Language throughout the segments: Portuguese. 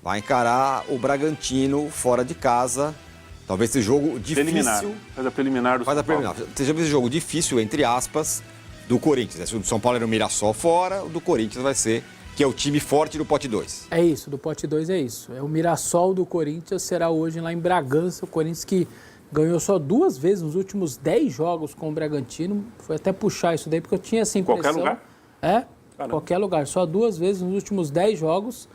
vai encarar o Bragantino fora de casa. Talvez esse jogo difícil. Faz a preliminar do São Paulo. Seja esse jogo difícil, entre aspas, do Corinthians. Né? Se o do São Paulo era o Mirassol fora, o do Corinthians vai ser, que é o time forte do pote 2. É isso, do pote 2 é isso. É o Mirassol do Corinthians, será hoje lá em Bragança. O Corinthians que ganhou só 2 vezes nos últimos 10 jogos com o Bragantino. Foi até puxar isso daí, porque eu tinha essa impressão. Qualquer lugar? Qualquer lugar. Só 2 vezes nos últimos 10 jogos.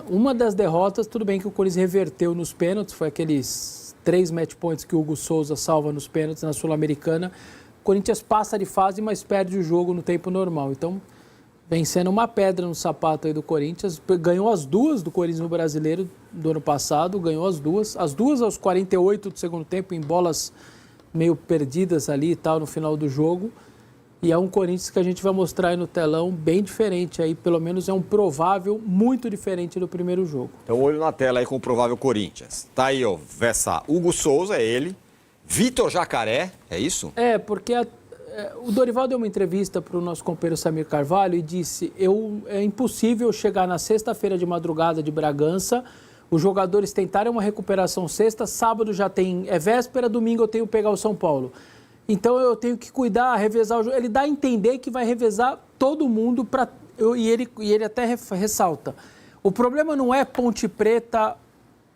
Uma das derrotas, tudo bem que o Corinthians reverteu nos pênaltis, foi aqueles 3 match points que o Hugo Souza salva nos pênaltis na Sul-Americana. O Corinthians passa de fase, mas perde o jogo no tempo normal. Então, vem sendo uma pedra no sapato aí do Corinthians. Ganhou as 2 do Corinthians no Brasileiro do ano passado, ganhou as 2. As 2 aos 48 do segundo tempo, em bolas meio perdidas ali e tal no final do jogo. E é um Corinthians que a gente vai mostrar aí no telão bem diferente aí, pelo menos é um provável muito diferente do primeiro jogo. Então, olho na tela aí com o provável Corinthians. Tá aí, ó, Vessa, Hugo Souza, é ele. Vitor Jacaré, é isso? Porque o Dorival deu uma entrevista para o nosso companheiro Samir Carvalho e disse: é impossível chegar na sexta-feira de madrugada de Bragança, os jogadores tentarem uma recuperação sexta, sábado já tem, véspera, domingo eu tenho que pegar o São Paulo. Então eu tenho que cuidar, revezar o jogo. Ele dá a entender que vai revezar todo mundo e ele até ressalta. O problema não é Ponte Preta,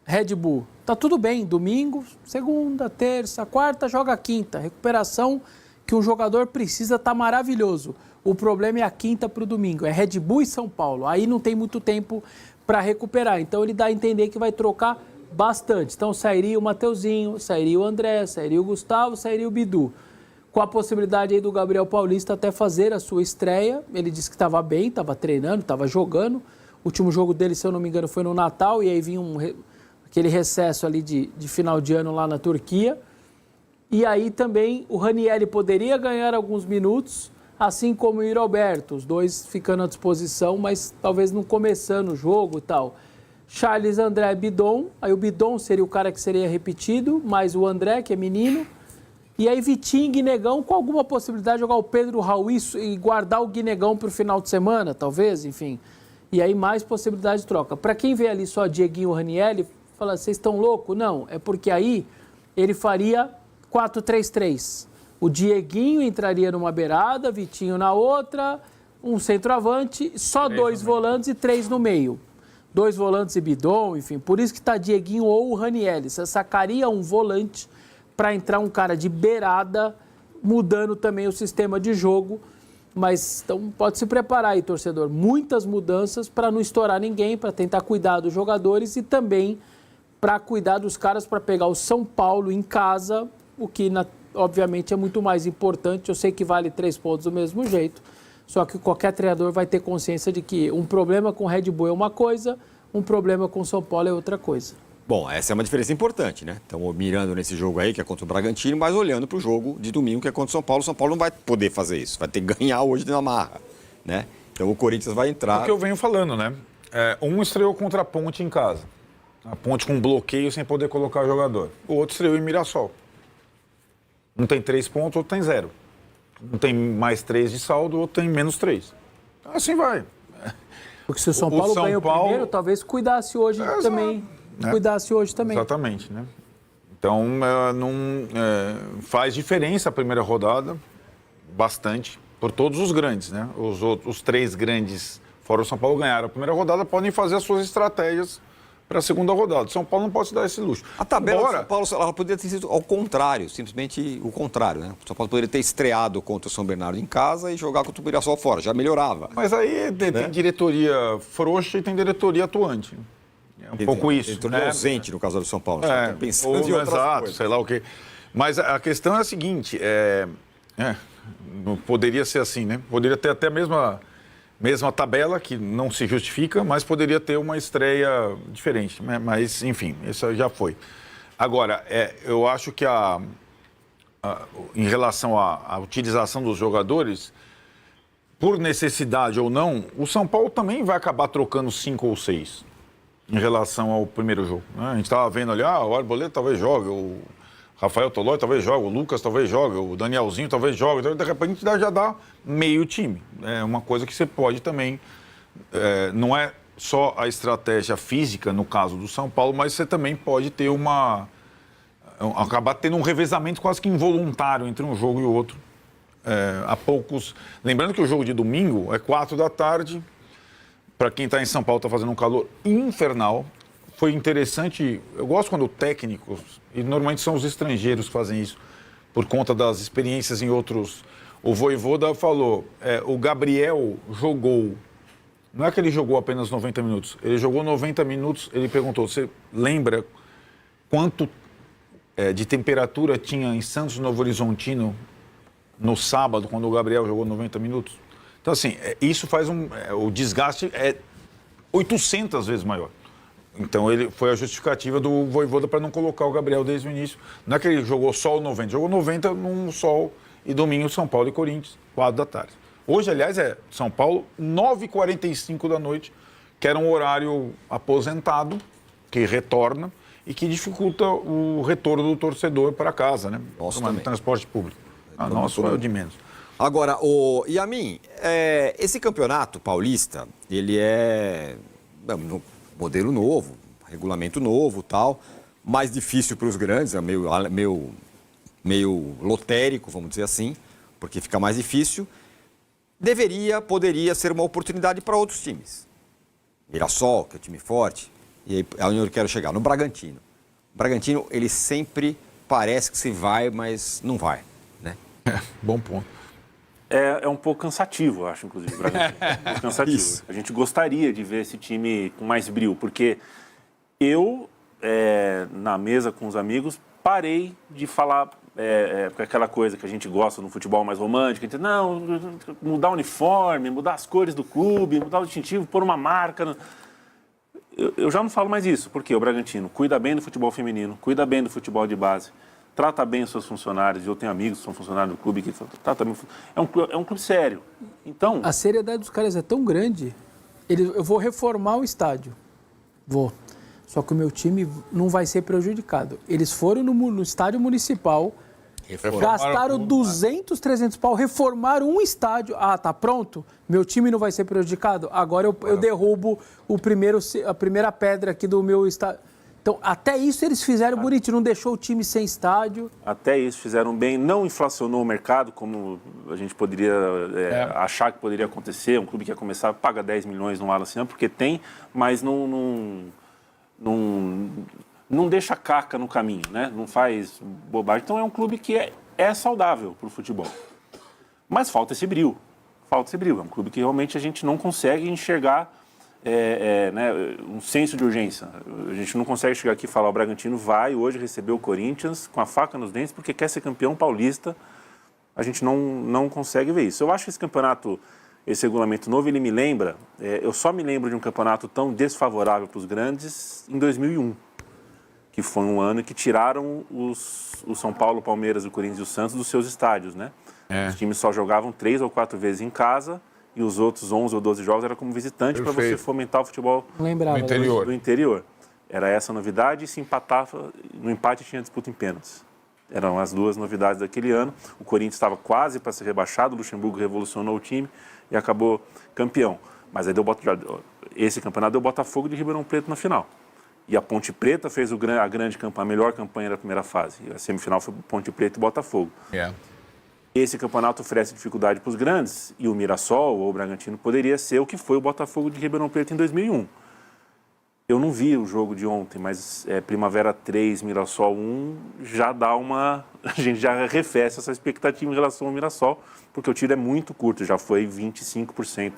Red Bull. Tá tudo bem, domingo, segunda, terça, quarta, joga quinta. Recuperação que um jogador precisa tá maravilhoso. O problema é a quinta para o domingo, é Red Bull e São Paulo. Aí não tem muito tempo para recuperar. Então ele dá a entender que vai trocar bastante. Então sairia o Mateuzinho, sairia o André, sairia o Gustavo, sairia o Bidu. Com a possibilidade aí do Gabriel Paulista até fazer a sua estreia. Ele disse que estava bem, estava treinando, estava jogando. O último jogo dele, se eu não me engano, foi no Natal. E aí vinha aquele recesso ali de final de ano lá na Turquia. E aí também o Ranieri poderia ganhar alguns minutos, assim como o Yuri Alberto. Os dois ficando à disposição, mas talvez não começando o jogo e tal. Charles, André, Bidon. Aí o Bidon seria o cara que seria repetido, mais o André, que é menino. E aí Vitinho e Guinegão, com alguma possibilidade de jogar o Pedro Raul e guardar o Guinegão para o final de semana, talvez, enfim. E aí mais possibilidade de troca. Para quem vê ali só Dieguinho e Ranieri, fala, vocês estão loucos? Não, é porque aí ele faria 4-3-3. O Dieguinho entraria numa beirada, Vitinho na outra, um centroavante, só 2 volantes e 3 no meio. 2 volantes e Bidon, enfim. Por isso que está Dieguinho ou o Ranieri. Você sacaria um volante para entrar um cara de beirada, mudando também o sistema de jogo. Mas então pode se preparar aí, torcedor. Muitas mudanças para não estourar ninguém, para tentar cuidar dos jogadores e também para cuidar dos caras para pegar o São Paulo em casa, o que obviamente é muito mais importante. Eu sei que vale 3 pontos do mesmo jeito, só que qualquer treinador vai ter consciência de que um problema com o Red Bull é uma coisa, um problema com o São Paulo é outra coisa. Bom, essa é uma diferença importante, né? Estamos mirando nesse jogo aí, que é contra o Bragantino, mas olhando para o jogo de domingo, que é contra o São Paulo. O São Paulo não vai poder fazer isso, vai ter que ganhar hoje na marra, né? Então o Corinthians vai entrar... É o que eu venho falando, né? Um estreou contra a Ponte em casa. A Ponte com bloqueio sem poder colocar o jogador. O outro estreou em Mirassol. Um tem 3 pontos, o outro tem 0. Um tem mais 3 de saldo, o outro tem menos 3. Então, assim vai. Porque se o São Paulo ganha o primeiro, talvez cuidasse hoje também. Né? Cuidasse hoje também. Exatamente, né? Então, faz diferença a primeira rodada, bastante, por todos os grandes, né? Os 3 grandes, fora o São Paulo, ganharam a primeira rodada, podem fazer as suas estratégias para a segunda rodada. São Paulo não pode se dar esse luxo. A tabela do São Paulo ela poderia ter sido ao contrário, simplesmente o contrário, né? O São Paulo poderia ter estreado contra o São Bernardo em casa e jogar contra o Mirassol fora, já melhorava. Mas aí tem diretoria frouxa e tem diretoria atuante. É um pouco isso. Diretoria ausente, no caso do São Paulo. Pensando em outras coisas. Sei lá o quê. Mas a questão é a seguinte, não poderia ser assim, né? Poderia ter até a mesma tabela, que não se justifica, mas poderia ter uma estreia diferente. Né? Mas, enfim, isso já foi. Agora, eu acho que em relação à utilização dos jogadores, por necessidade ou não, o São Paulo também vai acabar trocando 5 ou 6 em relação ao primeiro jogo. Né? A gente estava vendo ali, o Arboleda talvez jogue, o Rafael Tolói talvez jogue, o Lucas talvez jogue, o Danielzinho talvez jogue. Então, de repente, já dá meio time. É uma coisa que você pode também... não é só a estratégia física, no caso do São Paulo, mas você também pode ter acabar tendo um revezamento quase que involuntário entre um jogo e o outro. Há poucos... Lembrando que o jogo de domingo é 4 da tarde. Para quem está em São Paulo, está fazendo um calor infernal. Foi interessante... Eu gosto quando técnicos, e normalmente são os estrangeiros que fazem isso, por conta das experiências em outros... O Vojvoda falou, o Gabriel jogou... Não é que ele jogou apenas 90 minutos. Ele jogou 90 minutos, ele perguntou, você lembra quanto de temperatura tinha em Santos Novo Horizontino no sábado, quando o Gabriel jogou 90 minutos? Então, assim, isso faz o desgaste é 800 vezes maior. Então, foi a justificativa do Vojvoda para não colocar o Gabriel desde o início. Não é que ele jogou só o 90, jogou 90 num sol e domingo São Paulo e Corinthians, 4 da tarde. Hoje, aliás, é São Paulo, 9h45 da noite, que era um horário aposentado, que retorna e que dificulta o retorno do torcedor para casa, né? Nosso no transporte público. Nosso é o de menos. Agora, Yamin, esse campeonato paulista, ele é um modelo novo, regulamento novo, tal, mais difícil para os grandes, é meio lotérico, vamos dizer assim, porque fica mais difícil. Poderia ser uma oportunidade para outros times. Mirassol, que é um time forte, e aí é onde eu quero chegar, no Bragantino. O Bragantino, ele sempre parece que se vai, mas não vai, né? Bom ponto. É um pouco cansativo, eu acho, inclusive, o Bragantino. É um pouco cansativo. Isso. A gente gostaria de ver esse time com mais brio, porque eu, na mesa com os amigos, parei de falar com aquela coisa que a gente gosta no futebol mais romântico, a gente, não, mudar o uniforme, mudar as cores do clube, mudar o distintivo, pôr uma marca. Eu já não falo mais isso, porque o Bragantino cuida bem do futebol feminino, cuida bem do futebol de base, trata bem os seus funcionários. Eu tenho amigos que são funcionários do clube que trata bem. É um clube sério. Então, a seriedade dos caras é tão grande. Eu vou reformar o estádio. Vou. Só que o meu time não vai ser prejudicado. Eles foram no estádio municipal, gastaram 200, 300 pau, reformaram um estádio. Ah, tá pronto? Meu time não vai ser prejudicado? Agora eu derrubo a primeira pedra aqui do meu estádio. Então, até isso eles fizeram bonitinho, não deixou o time sem estádio. Até isso fizeram bem, não inflacionou o mercado, como a gente poderia achar que poderia acontecer. Um clube que ia começar, paga 10 milhões no Allianz, porque tem, mas não deixa caca no caminho, né? Não faz bobagem. Então, é um clube que é saudável para o futebol. Mas falta esse brio. É um clube que realmente a gente não consegue enxergar um senso de urgência. A gente não consegue chegar aqui e falar o Bragantino vai hoje receber o Corinthians com a faca nos dentes porque quer ser campeão paulista. A gente não consegue ver isso. Eu acho que esse campeonato, esse regulamento novo, ele me lembra... eu só me lembro de um campeonato tão desfavorável para os grandes em 2001, que foi um ano que tiraram o São Paulo, o Palmeiras, o Corinthians e o Santos dos seus estádios, né? Os times só jogavam 3 ou 4 vezes em casa e os outros 11 ou 12 jogos era como visitante para você fomentar o futebol do interior. Era essa a novidade e se empatava, no empate tinha disputa em pênaltis. Eram as duas novidades daquele ano. O Corinthians estava quase para ser rebaixado, o Luxemburgo revolucionou o time e acabou campeão. Mas aí esse campeonato deu Botafogo de Ribeirão Preto na final. E a Ponte Preta fez a grande campanha, a melhor campanha da primeira fase. A semifinal foi Ponte Preta e Botafogo. Esse campeonato oferece dificuldade para os grandes e o Mirassol ou o Bragantino poderia ser o que foi o Botafogo de Ribeirão Preto em 2001. Eu não vi o jogo de ontem, mas Primavera 3, Mirassol 1, já dá uma... A gente já arrefece essa expectativa em relação ao Mirassol, porque o tiro é muito curto, já foi 25%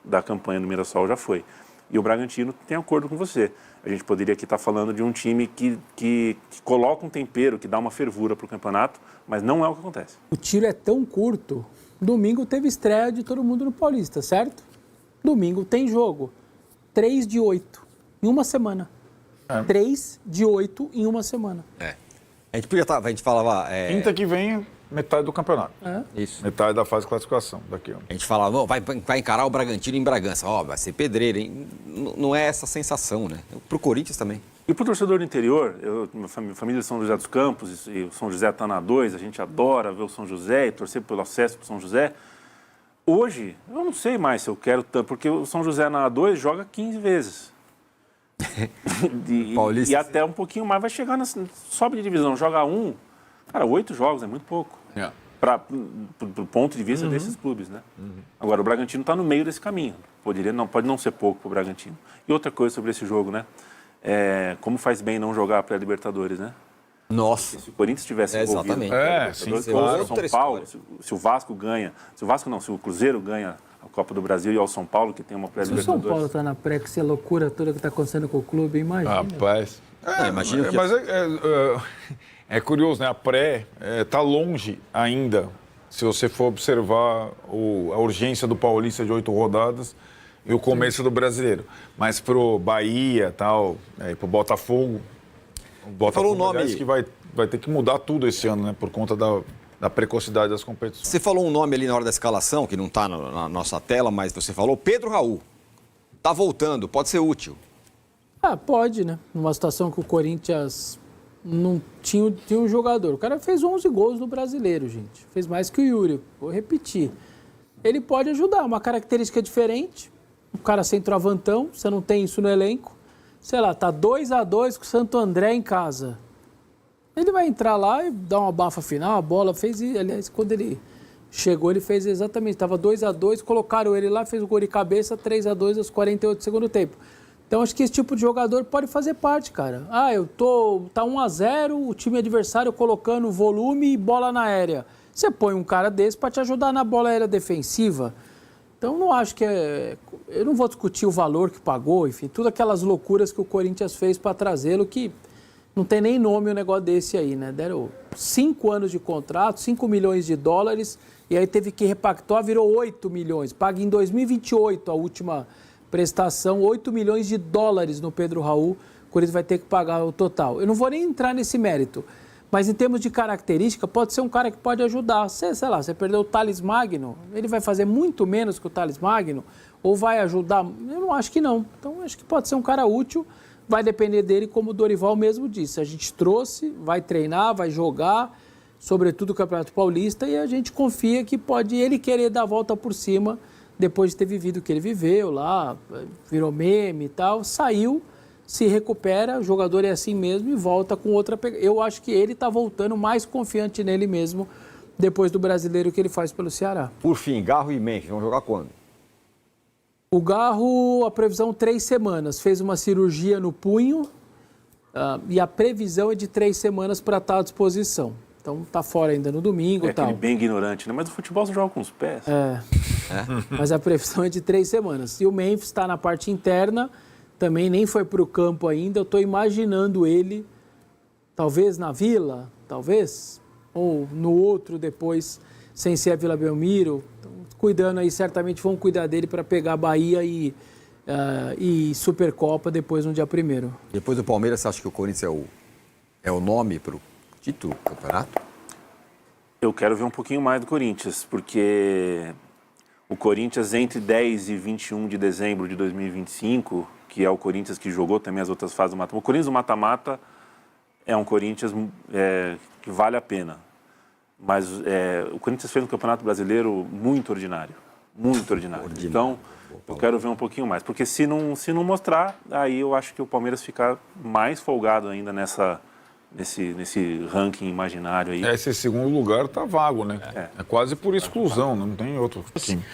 da campanha do Mirassol, já foi. E o Bragantino tem acordo com você. A gente poderia aqui estar falando de um time que coloca um tempero, que dá uma fervura para o campeonato, mas não é o que acontece. O tiro é tão curto. Domingo teve estreia de todo mundo no Paulista, certo? Domingo tem jogo. 3 de 8 em uma semana. 3 de 8 em uma semana. A gente podia estar, a gente falava... Quinta que vem, metade do campeonato. Isso. Metade da fase de classificação daqui. A gente falava, vai encarar o Bragantino em Bragança. Vai ser pedreiro, hein? Não é essa sensação, né? Pro Corinthians também. E pro torcedor do interior, minha família é São José dos Campos, e o São José está na 2, a gente adora ver o São José e torcer pelo acesso pro São José. Hoje, eu não sei mais se eu quero tanto, porque o São José na A2 joga 15 vezes. E até um pouquinho mais vai chegar, sobe de divisão, joga 1. Cara, 8 jogos é muito pouco. Do ponto de vista desses clubes, né? Agora, o Bragantino está no meio desse caminho. Pode não ser pouco para o Bragantino. E outra coisa sobre esse jogo, né? Como faz bem não jogar pré-Libertadores, né? Nossa. Se o Corinthians tivesse envolvido claro. São Paulo, se o Vasco ganha, se o Cruzeiro ganha a Copa do Brasil e ao São Paulo, que tem uma pré-Libertadores. Se o São Paulo está na pré, com essa loucura toda que está acontecendo com o clube, imagina. Rapaz. Imagina que... Mas é curioso, né? A pré está longe ainda, se você for observar a urgência do Paulista de 8 rodadas e o começo do Brasileiro. Mas pro Bahia, tal, pro Botafogo... O Botafogo, falou o nome, que vai ter que mudar tudo esse ano, né? Por conta da precocidade das competições. Você falou um nome ali na hora da escalação, que não está na nossa tela, mas você falou Pedro Raul. Tá voltando, pode ser útil. Pode, né? Numa situação que o Corinthians não tinha um jogador. O cara fez 11 gols no Brasileiro, gente. Fez mais que o Yuri. Vou repetir. Ele pode ajudar, uma característica diferente. Um cara centroavantão, você não tem isso no elenco. Sei lá, tá 2-2 com o Santo André em casa. Ele vai entrar lá e dar uma bafa final, a bola fez... Aliás, quando ele chegou, ele fez exatamente... Estava 2-2, colocaram ele lá, fez o gol de cabeça, 3-2 aos 48 do segundo tempo. Então, acho que esse tipo de jogador pode fazer parte, cara. Tá 1-0, o time adversário colocando volume e bola na aérea. Você põe um cara desse para te ajudar na bola aérea defensiva. Então, não acho que eu não vou discutir o valor que pagou, enfim, todas aquelas loucuras que o Corinthians fez para trazê-lo, que não tem nem nome um negócio desse aí, né? Deram 5 anos de contrato, 5 milhões de dólares, e aí teve que repactuar, virou 8 milhões. Paga em 2028 a última prestação, 8 milhões de dólares no Pedro Raul, o Corinthians vai ter que pagar o total. Eu não vou nem entrar nesse mérito. Mas em termos de característica, pode ser um cara que pode ajudar. Sei lá, você perdeu o Thales Magno, ele vai fazer muito menos que o Thales Magno? Ou vai ajudar? Eu não acho que não. Então, acho que pode ser um cara útil. Vai depender dele, como o Dorival mesmo disse. A gente trouxe, vai treinar, vai jogar, sobretudo o Campeonato Paulista, e a gente confia que pode ele querer dar a volta por cima, depois de ter vivido o que ele viveu lá, virou meme e tal, saiu, se recupera, o jogador é assim mesmo e volta com outra pegada. Eu acho que ele está voltando mais confiante nele mesmo depois do Brasileiro que ele faz pelo Ceará. Por fim, Garro e Memphis vão jogar quando? O Garro, a previsão 3 semanas. Fez uma cirurgia no punho e a previsão é de 3 semanas para estar à disposição. Então tá fora ainda no domingo e tal. Aquele bem ignorante, né? Mas o futebol você joga com os pés. Mas a previsão é de 3 semanas. E o Memphis está na parte interna, também nem foi para o campo ainda. Eu estou imaginando ele, talvez na Vila, talvez, ou no outro depois, sem ser a Vila Belmiro. Então, cuidando aí, certamente vão cuidar dele para pegar Bahia e Supercopa depois no dia 1º. Depois do Palmeiras, você acha que o Corinthians é o nome para o título do campeonato? Eu quero ver um pouquinho mais do Corinthians, porque o Corinthians entre 10 e 21 de dezembro de 2025, que é o Corinthians que jogou também as outras fases do mata-mata. O Corinthians do mata-mata é um Corinthians que vale a pena. Mas o Corinthians fez um Campeonato Brasileiro muito ordinário. Muito ordinário. Então, eu quero ver um pouquinho mais. Porque se não mostrar, aí eu acho que o Palmeiras fica mais folgado ainda nesse ranking imaginário aí. Esse segundo lugar tá vago, né? É quase por exclusão, não tem outro time.